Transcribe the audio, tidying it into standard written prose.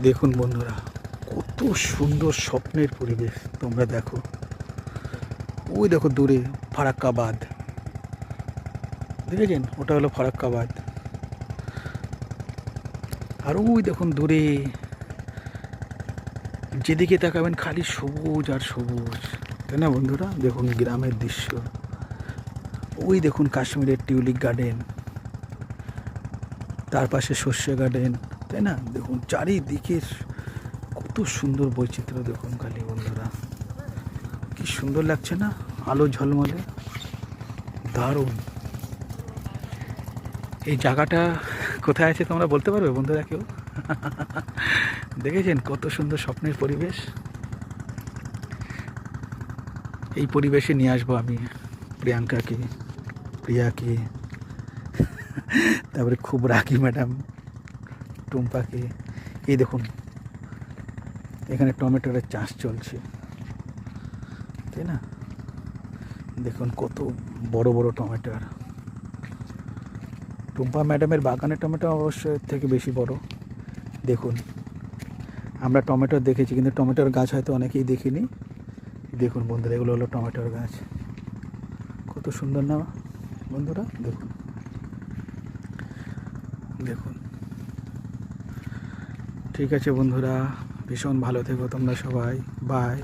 দেখুন বন্ধুরা, কত সুন্দর স্বপ্নের পরিবেশ। তোমরা দেখো, ওই দেখো দূরে ফারাক্কা বাঁধ, দেখেছেন? ওটা হলো ফারাক্কা বাঁধ। আর ওই দেখুন দূরে, যেদিকে তাকাবেন খালি সবুজ আর সবুজ, তাই না বন্ধুরা? দেখুন গ্রামের দৃশ্য। ওই দেখুন কাশ্মীরের টিউলিপ গার্ডেন, তার পাশে সর্ষে গার্ডেন, তাই না? দেখুন চারিদিকে কত সুন্দর বৈচিত্র্য। দেখুন খালি বন্ধুরা, কি সুন্দর লাগছে না? আলো ঝলমলে, দারুণ। এই জায়গাটা কোথায় আছে তোমরা বলতে পারবে বন্ধুরা কেউ? দেখেছেন কত সুন্দর স্বপ্নের পরিবেশ? এই পরিবেশে নিয়ে আসবো আমি প্রিয়াঙ্কাকে, প্রিয়াকে, তারপরে খুব রাগি ম্যাডাম টুম্পাকে। এই দেখুন এখানে টমেটোর চাষ চলছে, তাই না? দেখুন কত বড় বড় টমেটোর। টুম্পা ম্যাডামের বাগানের টমেটো অবশ্যই থেকে বেশি বড়। দেখুন, আমরা টমেটো দেখেছি কিন্তু টমেটোর গাছ হয়তো অনেকেই দেখিনি। দেখুন বন্ধুরা, এগুলো হলো টমেটোর গাছ। কত সুন্দর না বন্ধুরা? দেখুন দেখুন। ঠিক আছে বন্ধুরা, ভীষণ ভালো থেকো তোমরা সবাই। বাই।